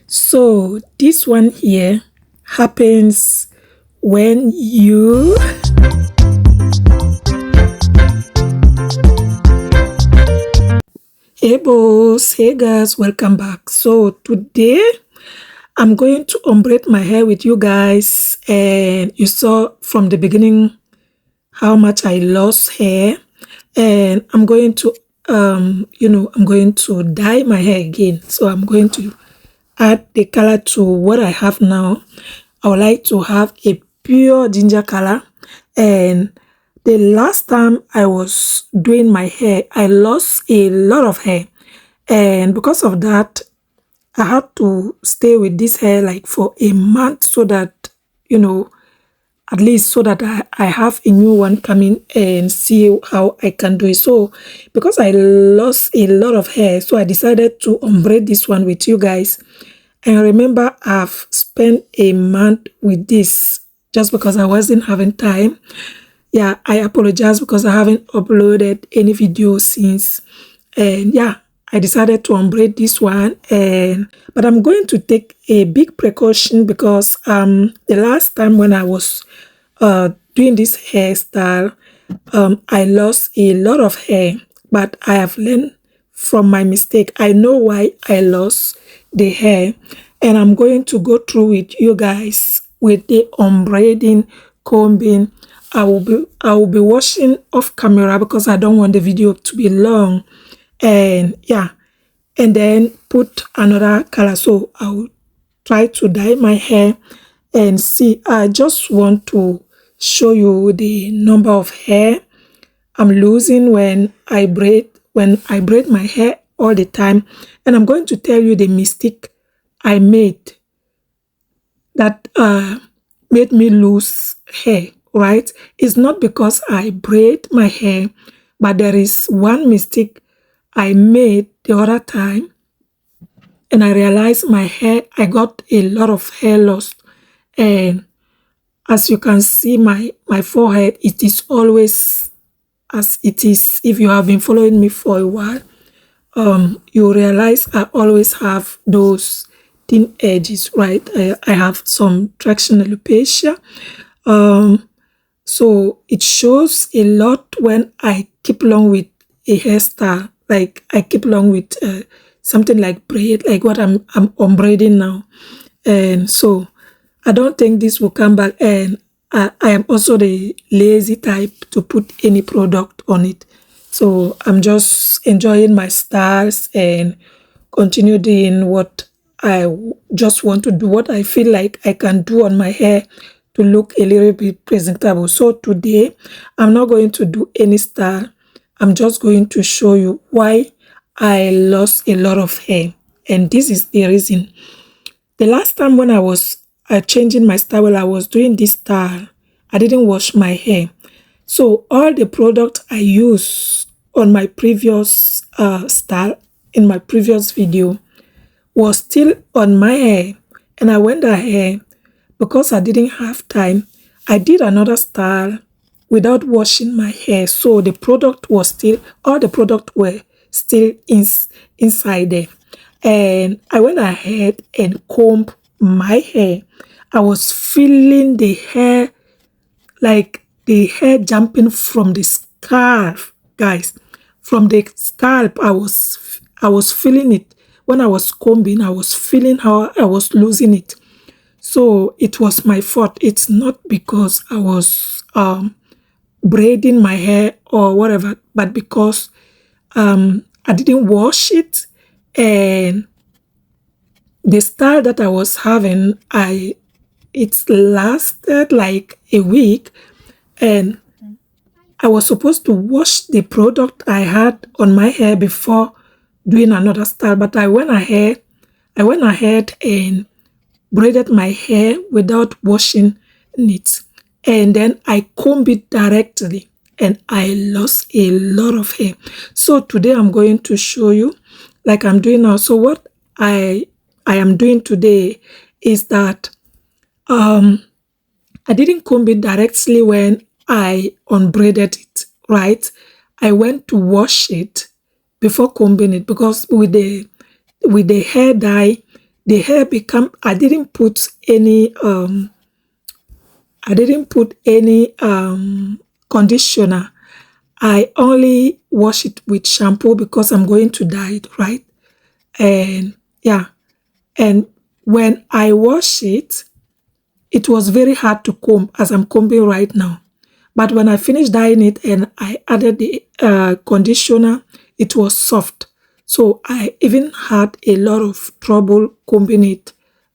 So this one here happens when you hey boss, hey guys, welcome back. So today I'm going to unbraid my hair with you guys, and you saw from the beginning how much I lost hair, and I'm going to I'm going to dye my hair again. So I'm going to add the color to what I have now. I would like to have a pure ginger color. And the last time I was doing my hair, I lost a lot of hair, and because of that I had to stay with this hair like for a month, so that you know at least so that I have a new one coming and see how I can do it. So because I lost a lot of hair, so I decided to unbraid this one with you guys. And remember, I've spent a month with this just because I wasn't having time. Yeah, I apologize because I haven't uploaded any video since. And yeah, I decided to unbraid this one, but I'm going to take a big precaution because the last time when I was doing this hairstyle, I lost a lot of hair, but I have learned from my mistake. I know why I lost the hair, and I'm going to go through with you guys with the unbraiding, combing. I will be washing off camera because I don't want the video to be long, and yeah, and then put another color. So I'll try to dye my hair and see. I just want to show you the number of hair I'm losing when I braid my hair all the time, and I'm going to tell you the mistake I made that made me lose hair. Right? It's not because I braid my hair, but there is one mistake I made the other time, and I realized I got a lot of hair loss. And as you can see, my forehead, it is always as it is. If you have been following me for a while, you realize I always have those thin edges, right? I have some traction alopecia. So it shows a lot when I keep along with a hairstyle, like I keep along with something like braid, like what I'm braiding now. And so I don't think this will come back. And I am also the lazy type to put any product on it. So I'm just enjoying my styles and continue doing what just want to do, what I feel like I can do on my hair to look a little bit presentable. So today, I'm not going to do any style. I'm just going to show you why I lost a lot of hair. And this is the reason. The last time when I was changing my style, while I was doing this style, I didn't wash my hair. So all the product I use on my previous style, in my previous video, was still on my hair. And I went ahead, because I didn't have time, I did another style without washing my hair. So the product was still, all the product were still inside there. And I went ahead and combed my hair. I was feeling the hair, like the hair jumping from the scalp, guys. From the scalp, I was feeling it. When I was combing, I was feeling how I was losing it. So it was my fault. It's not because I was braiding my hair or whatever, but because I didn't wash it, and the style that I was having, it lasted like a week, and I was supposed to wash the product I had on my hair before doing another style, but I went ahead and braided my hair without washing it, and then I combed it directly, and I lost a lot of hair. So today I'm going to show you, like I'm doing now. So what I am doing today is that I didn't comb it directly when I unbraided it, right? I went to wash it before combing it, because with the hair dye, the hair become, I didn't put any conditioner. I only wash it with shampoo because I'm going to dye it, right? And yeah, and when I wash it, it was very hard to comb as I'm combing right now. But when I finished dyeing it and I added the conditioner, it was soft. So I even had a lot of trouble combing it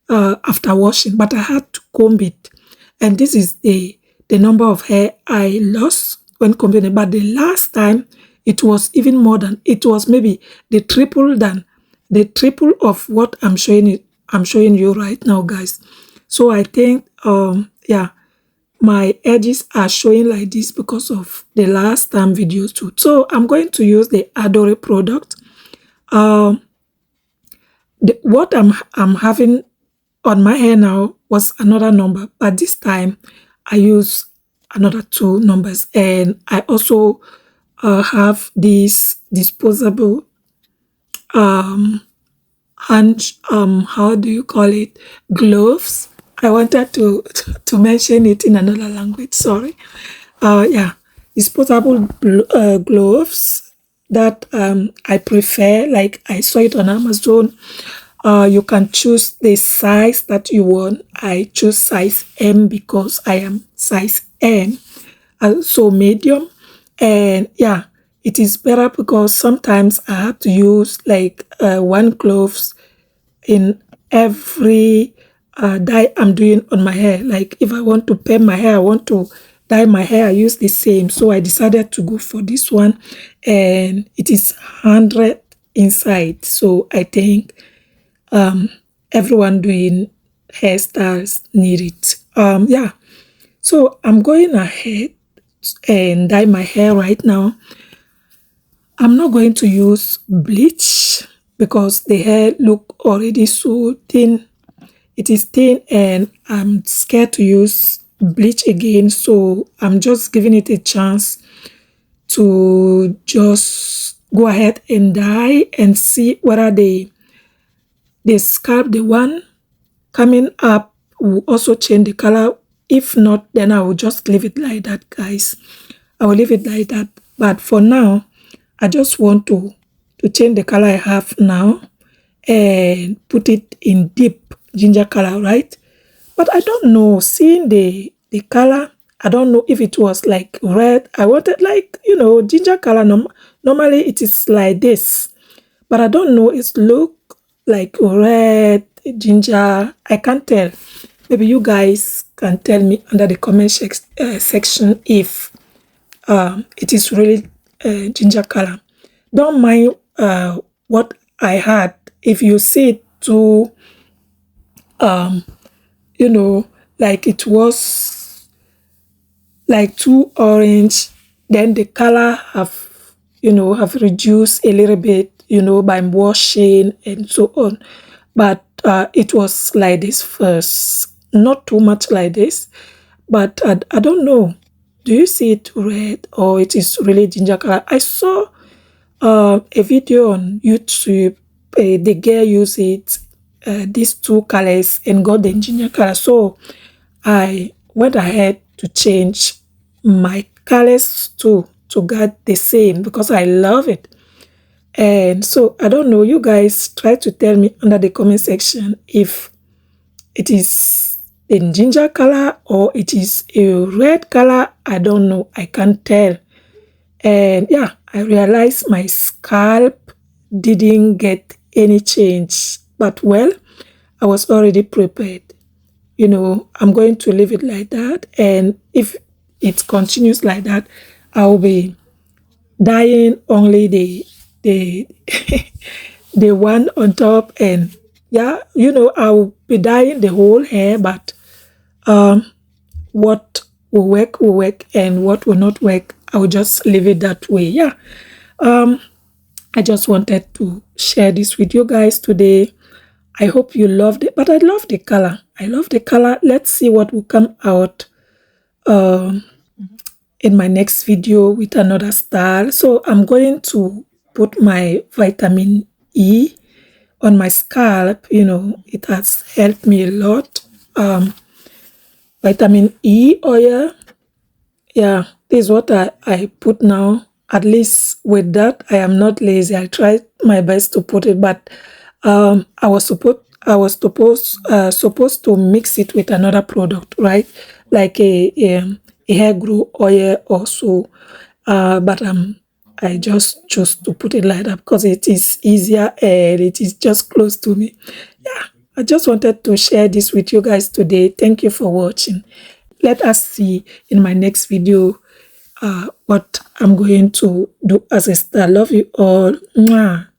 after washing, but I had to comb it. And this is the number of hair I lost when combing it. But the last time, it was even more than, it was maybe the triple of what I'm showing you right now, guys. So I think yeah, my edges are showing like this because of the last time videos too. So I'm going to use the Adore product. What I'm having on my hair now was another number, but this time I use another two numbers, and I also have this disposable hand, how do you call it, gloves. I wanted to mention it in another language, sorry. Yeah, disposable gloves that I prefer. Like, I saw it on Amazon. You can choose the size that you want. I choose size M because I am size M, so medium. And yeah, it is better because sometimes I have to use like one gloves in every dye I'm doing on my hair. Like, if I want to perm my hair, I want to dye my hair, I use the same. So I decided to go for this one, and it is 100 inside. So I think everyone doing hairstyles need it. Yeah, so I'm going ahead and dye my hair right now. I'm not going to use bleach because the hair look already so thin. It is thin and I'm scared to use bleach again, so I'm just giving it a chance to just go ahead and dye and see whether the scalp, the one coming up, will also change the color. If not, then I will just leave it like that, guys. I will leave it like that. But for now, I just want to change the color I have now and put it in deep ginger color, right? But I don't know, seeing the color, I don't know if it was like red. I wanted like, ginger color. Normally it is like this, but I don't know, it look like red, ginger. I can't tell. Maybe you guys can tell me under the comment section if it is really ginger color. Don't mind what I had. If you see it too, you know, like it was like too orange, then the color have reduced a little bit, by washing and so on. But it was like this first, not too much like this, but I don't know. Do you see it red or it is really ginger color? I saw a video on YouTube. The girl used these two colors and got the ginger color. So I went ahead to change my colors to get the same because I love it. And so I don't know. You guys try to tell me under the comment section if it is in ginger color or it is a red color. I don't know. I can't tell. And yeah, I realized my scalp didn't get any change. But well, I was already prepared. I'm going to leave it like that. And if it continues like that, I'll be dyeing only the the one on top, and yeah, I'll be dyeing the whole hair, but what will work, and what will not work, I will just leave it that way. Yeah. I just wanted to share this with you guys today. I hope you loved it, but I love the color. I love the color. Let's see what will come out in my next video with another style. So I'm going to put my vitamin E on my scalp. You know, it has helped me a lot. Vitamin E oil, yeah, this is what I put now. At least with that, I am not lazy. I tried my best to put it, but I was supposed to mix it with another product, right? Like a hair grow oil also. But I just chose to put it like that because it is easier and it is just close to me. Yeah, I just wanted to share this with you guys today. Thank you for watching. Let us see in my next video what I'm going to do as a star. Love you all. Mwah.